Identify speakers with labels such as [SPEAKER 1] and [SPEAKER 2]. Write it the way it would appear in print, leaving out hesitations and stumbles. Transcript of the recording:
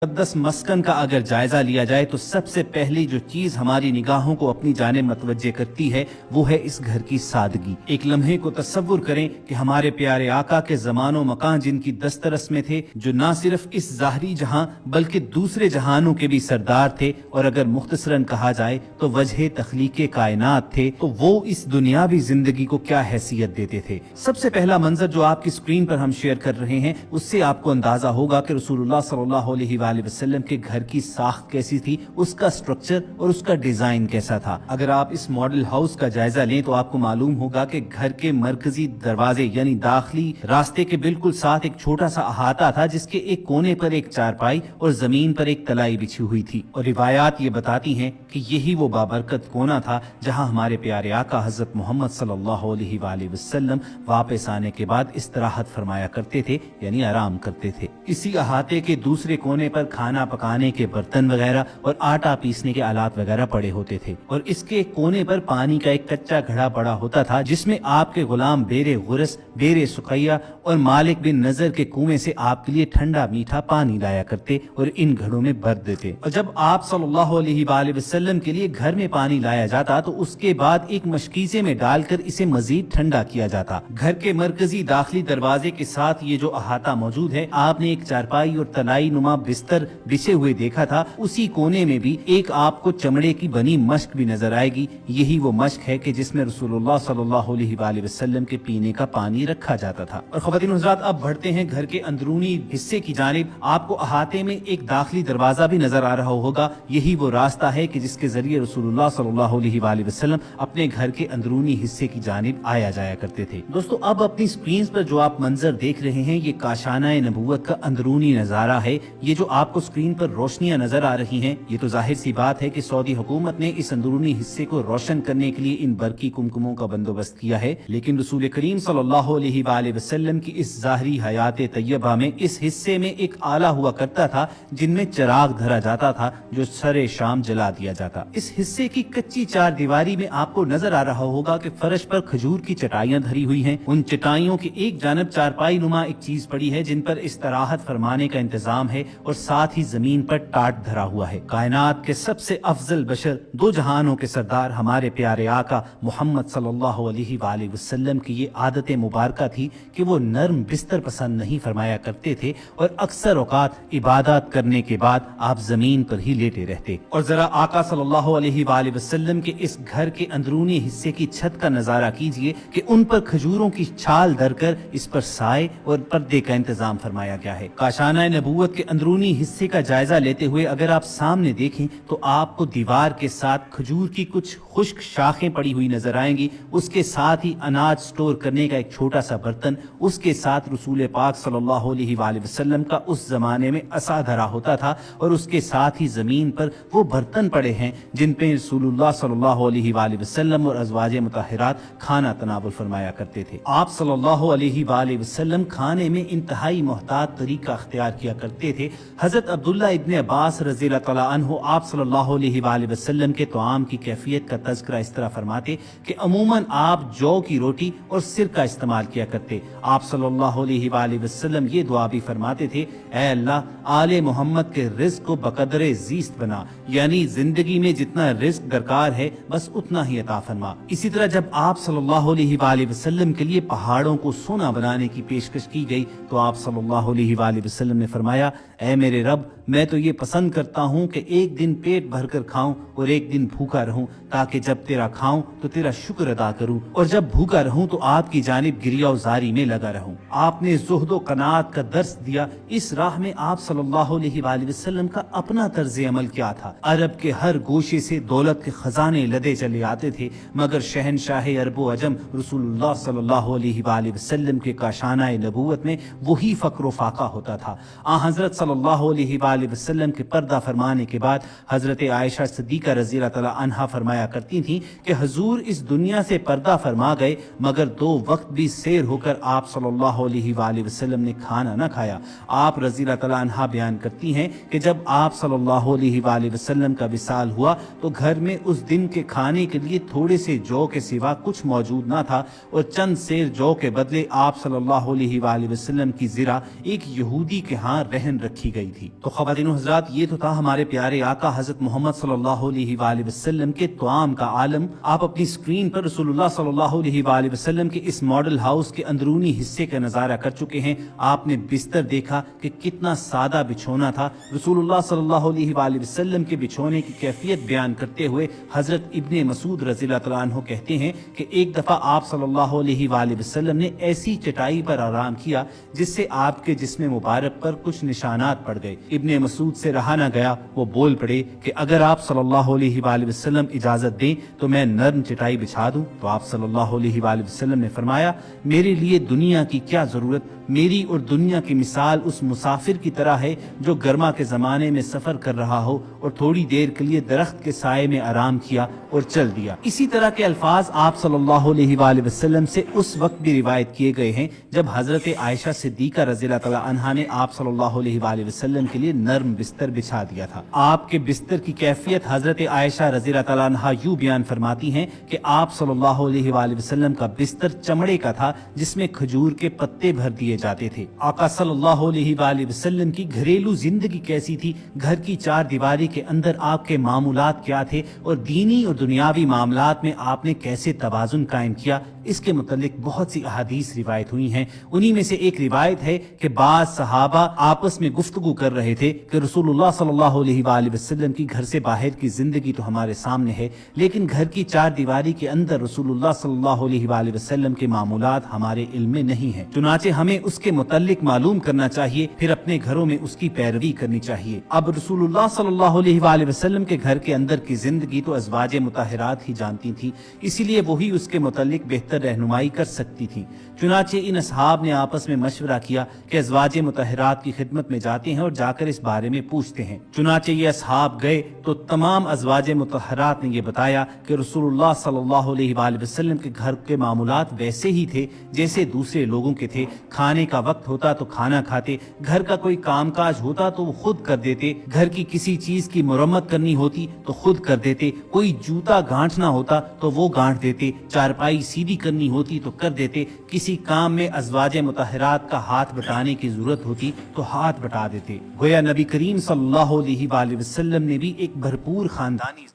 [SPEAKER 1] मुक़द्दस मस्कन का अगर जायजा लिया जाए तो सबसे पहली जो चीज हमारी निगाहों को अपनी जानिब मतवज्जे करती है वो है इस घर की सादगी। एक लम्हे को तसव्वुर करें कि हमारे प्यारे आका के ज़मानो मकान जिनकी दस्तरस में थे, जो ना सिर्फ इस ज़ाहरी जहां बल्कि दूसरे जहानों के भी सरदार थे, और अगर मुख्तसरन कहा जाए तो वजह तख्लीक़े कायनात थे, तो वो इस दुनियावी जिंदगी को क्या हैसियत देते थे। सबसे पहला मंजर जो आपकी स्क्रीन पर हम शेयर कर रहे हैं उससे आपको अंदाजा होगा कि रसूलुल्लाह सल्लल्लाहु अलैहि वसल्लम के घर की साख कैसी थी, उसका स्ट्रक्चर और उसका डिजाइन कैसा था। अगर आप इस मॉडल हाउस का जायजा लें तो आपको मालूम होगा कि घर के मरकजी दरवाजे यानी दाखिली रास्ते के बिल्कुल साथ एक छोटा सा अहाता था, जिसके एक कोने पर एक चारपाई और जमीन पर एक तलाई बिछी हुई थी। और रिवायात ये बताती हैं कि यही वो बाबरकत कोना था जहां हमारे प्यारे आका हजरत मोहम्मद सल्लल्लाहु अलैहि वसल्लम वापस आने के बाद इस्तराहत फरमाया करते थे, यानी आराम करते थे। इसी अहाते के दूसरे कोने पर खाना पकाने के बर्तन वगैरह और आटा पीसने के आलात वगैरह पड़े होते थे, और इसके कोने पर पानी का एक कच्चा घड़ा पड़ा होता था, जिसमें आपके गुलाम बेरे गुरस, बेरे सुकैया और मालिक बिन नजर के कुएं से आपके लिए ठंडा मीठा पानी लाया करते और इन घड़ों में भर देते। और जब आप सल्लल्लाहु अलैहि वसल्लम के लिए घर में पानी लाया जाता तो उसके बाद एक मशकीजे में डालकर इसे मजीद ठंडा किया जाता। घर के मरकजी दाखिली दरवाजे के साथ ये जो अहाता मौजूद है, आपने एक चारपाई और तलाई नुमा बिस्तर बिछे हुए देखा था। उसी कोने में भी एक आपको चमड़े की बनी मश्क भी नजर आएगी। यही वो मश्क है कि जिसमें रसूलुल्लाह सल्लल्लाहु अलैहि वसल्लम के पीने का पानी रखा जाता था। और ख़वातीन हज़रात, अब बढ़ते हैं घर के अंदरूनी हिस्से की जानिब। आपको अहाते में एक दाखिली दरवाजा भी नजर आ रहा होगा। यही वो रास्ता है कि जिसके जरिए रसूलुल्लाह सल्लल्लाहु अलैहि वसल्लम अपने घर के अंदरूनी हिस्से की जानिब आया जाया करते थे। दोस्तों, अब अपनी स्क्रीन पर जो आप मंजर देख रहे हैं ये काशाना नबूवत का अंदरूनी नजारा है। ये जो आपको स्क्रीन पर रोशनियां नजर आ रही हैं, ये तो जाहिर सी बात है कि सऊदी हुकूमत ने इस अंदरूनी हिस्से को रोशन करने के लिए इन बरकी कुमकुमों का बंदोबस्त किया है। लेकिन रसूल करीम सल्लल्लाहु अलैहि वसल्लम की इस ज़ाहरी हयात तैयबा में इस हिस्से में एक आला हुआ करता था जिनमें चिराग धरा जाता था, जो सरे शाम जला दिया जाता। इस हिस्से की कच्ची चार दीवारी में आपको नजर आ रहा होगा कि फर्श पर खजूर की चटाइयां धरी हुई हैं। उन चटाइयों की एक जानब चारपाई नुमा एक चीज पड़ी है जिन पर इस्तराहत फरमाने का इंतजाम है, और साथ ही जमीन पर टाट धरा हुआ है। कायनात के सबसे अफजल बशर, दो जहानों के सरदार हमारे प्यारे आका मोहम्मद सल्लल्लाहु अलैहि वसल्लम की ये आदत मुबारक थी कि वो नर्म बिस्तर पसंद नहीं फरमाया करते थे, और अक्सर औकात इबादत करने के बाद आप जमीन पर ही लेटे रहते। और जरा आका सल्लल्लाहु अलैहि वसल्लम के इस घर के अंदरूनी हिस्से की छत का नजारा कीजिए कि उन पर खजूरों की छाल धरकर इस पर साए और पर्दे का इंतजाम फरमाया गया है। काशाना नबूवत के अंदरूनी हिस्से का जायजा लेते हुए अगर आप सामने देखें तो आपको दीवार के साथ खजूर की कुछ खुश्क शाखें पड़ी हुई नजर आएंगी। उसके साथ ही अनाज स्टोर करने का एक छोटा सा बर्तन, उसके साथ रसूल पाक सल्लल्लाहु अलैहि वसल्लम का उस जमाने में असा धरा होता था, और उसके साथ ही जमीन पर वो बर्तन पड़े हैं जिन पे रसूलुल्लाह सल्लल्लाहु अलैहि वसल्लम और अज़वाजे मुतहरात खाना तनावुल फरमाया करते थे। आप सल्लल्लाहु अलैहि वसल्लम खाने में इंतहाई मोहतात तरीका अख्तियार किया करते थे। हजरत अब्दुल्ला इब्ने अब्बास रज़ियल्लाहु तआला अन्हु आप सल्लल्लाहु अलैहि वसल्लम के तआम की कैफियत का तज़किरा इस तरह फरमाते कि अमूमन आप जौ की रोटी और सिर का इस्तेमाल किया करते। आप सल्लल्लाहु अलैहि वसल्लम ये दुआ भी फरमाते थे, ऐ अल्लाह, आले मोहम्मद के रिज़्क़ को बकदरे ज़ीस्त बना, यानी जिंदगी में जितना रिज़्क़ दरकार है बस उतना ही अता फरमा। इसी तरह जब आप सल्लल्लाहु अलैहि वसल्लम के लिए पहाड़ों को सोना बनाने की पेशकश की गई तो आप सल्लल्लाहु अलैहि वसल्लम ने फरमाया, ऐ मेरे रब, मैं तो ये पसंद करता हूँ कि एक दिन पेट भरकर खाऊं और एक दिन भूखा रहूं, ताकि जब तेरा खाऊं तो तेरा शुक्र अदा करूं, और जब भूखा रहूं तो आपकी जानिब गिरिया उजारी में लगा रहूं। आपने ज़ुहद कनात का दर्स दिया। इस राह में आप सल्लल्लाहु अलैहि वसल्लम का अपना तर्ज अमल क्या था। अरब के हर गोशे से दौलत के खजाने लदे चले आते थे, मगर शहनशाह अरब व अजम रसूलुल्लाह सल्लल्लाहु अलैहि वसल्लम के काशाना नबूवत में वही फक्र फाका होता था। हजरत सल्लल्लाहु अलैहि वसल्लम के पर्दा फरमाने के बाद हजरत आयशा सिद्दीका रज़ियल्लाहु तआला अन्हा फरमाया करती थी कि हुजूर इस दुनिया से पर्दा फरमा गए, मगर दो वक्त भी सैर होकर आप सल्लल्लाहु अलैहि वसल्लम ने खाना न खाया। आप रज़ियल्लाहु तआला अन्हा बयान करती हैं कि जब आप सल्लल्लाहु अलैहि वसल्लम का विसाल हुआ तो घर में उस दिन के खाने के लिए थोड़े से जौ के सिवा कुछ मौजूद न था, और चंद सेर जौ के बदले आप सल्लल्लाहु अलैहि वसल्लम की ज़िरा एक यहूदी के यहाँ रहन रखी गई थी। तो خواتین و حضرات، یہ تو تھا ہمارے پیارے آقا حضرت محمد صلی اللہ علیہ وآلہ وسلم کے طعام کا عالم۔ آپ اپنی سکرین پر رسول اللہ صلی اللہ علیہ وآلہ وسلم کے اس ماڈل ہاؤس کے اندرونی حصے کا نظارہ کر چکے ہیں۔ آپ نے بستر دیکھا کہ کتنا سادہ بچھونا تھا۔ رسول اللہ صلی اللہ علیہ وآلہ وسلم کے بچھونے کی کیفیت بیان کرتے ہوئے حضرت ابن مسعود رضی اللہ تعالیٰ عنہ کہتے ہیں کہ ایک دفعہ آپ صلی اللہ علیہ وآلہ وسلم نے ایسی چٹائی پر آرام کیا جس سے آپ کے جسم مبارک پر کچھ نشانات پڑ گئے۔ ابن مسعود سے رہا نہ گیا، وہ بول پڑے کہ اگر آپ صلی اللہ علیہ وآلہ وسلم اجازت دیں تو میں نرم چٹائی بچھا دوں۔ تو آپ صلی اللہ علیہ وآلہ وسلم نے فرمایا، میرے لیے دنیا کی کیا ضرورت، میری اور دنیا کی مثال اس مسافر کی طرح ہے جو گرما کے زمانے میں سفر کر رہا ہو اور تھوڑی دیر کے لیے درخت کے سائے میں آرام کیا اور چل دیا۔ اسی طرح کے الفاظ آپ صلی اللہ علیہ وآلہ وسلم سے اس وقت بھی روایت کیے گئے ہیں جب حضرت عائشہ صدیقہ رضی اللہ تعالیٰ عنہا نے آپ صلی اللہ علیہ وآلہ وسلم کے لیے نرم بستر بچھا دیا تھا۔ آپ کے بستر کی کیفیت حضرت عائشہ رضی اللہ تعالیٰ عنہا یوں بیان فرماتی ہیں کہ آپ صلی اللہ علیہ وآلہ وسلم کا بستر چمڑے کا تھا جس میں کھجور کے پتے بھر دیے جاتے تھے۔ آقا صلی اللہ علیہ وآلہ وسلم کی گھریلو زندگی کیسی تھی، گھر کی چار دیواری کے اندر آپ کے معمولات کیا تھے اور دینی اور دنیاوی معاملات میں آپ نے کیسے توازن قائم کیا، اس کے متعلق بہت سی احادیث روایت ہوئی ہیں۔ انہی میں سے ایک روایت ہے کہ بعض صحابہ آپس میں گفتگو کر رہے تھے کہ رسول اللہ صلی اللہ علیہ وآلہ وسلم کی گھر سے باہر کی زندگی تو ہمارے سامنے ہے، لیکن گھر کی چار دیواری کے اندر رسول اللہ صلی اللہ علیہ وآلہ وسلم کے معمولات ہمارے علم میں نہیں ہیں، چنانچہ ہمیں اس کے متعلق معلوم کرنا چاہیے، پھر اپنے گھروں میں اس کی پیروی کرنی چاہیے۔ اب رسول اللہ صلی اللہ علیہ وآلہ وسلم کے گھر کے اندر کی زندگی تو ازواج مطہرات ہی جانتی تھی، اسی لیے وہی اس کے متعلق بہتر رہنمائی کر سکتی تھی۔ چنانچہ ان اصحاب نے آپس میں مشورہ کیا کہ ازواج مطہرات کی خدمت میں جاتے ہیں اور جا کر اس بارے میں پوچھتے ہیں۔ چنانچہ یہ اصحاب گئے تو تمام ازواج مطہرات نے یہ بتایا کہ رسول اللہ صلی اللہ علیہ وآلہ وسلم کے گھر کے معمولات ویسے ہی تھے جیسے دوسرے لوگوں کے تھے۔ کھانے کا وقت ہوتا تو کھانا کھاتے، گھر کا کوئی کام کاج ہوتا تو وہ خود کر دیتے، گھر کی کسی چیز کی مرمت کرنی ہوتی تو خود کر دیتے، کوئی جوتا گانٹھنا ہوتا تو وہ گانٹھ دیتے، چارپائی سیدھی کرنی ہوتی تو کر دیتے، کسی کام میں ازواج مطہرات کا ہاتھ بٹانے کی ضرورت ہوتی تو ہاتھ بٹا دیتے۔ گویا نبی کریم صلی اللہ علیہ وآلہ وسلم نے بھی ایک بھرپور خاندانی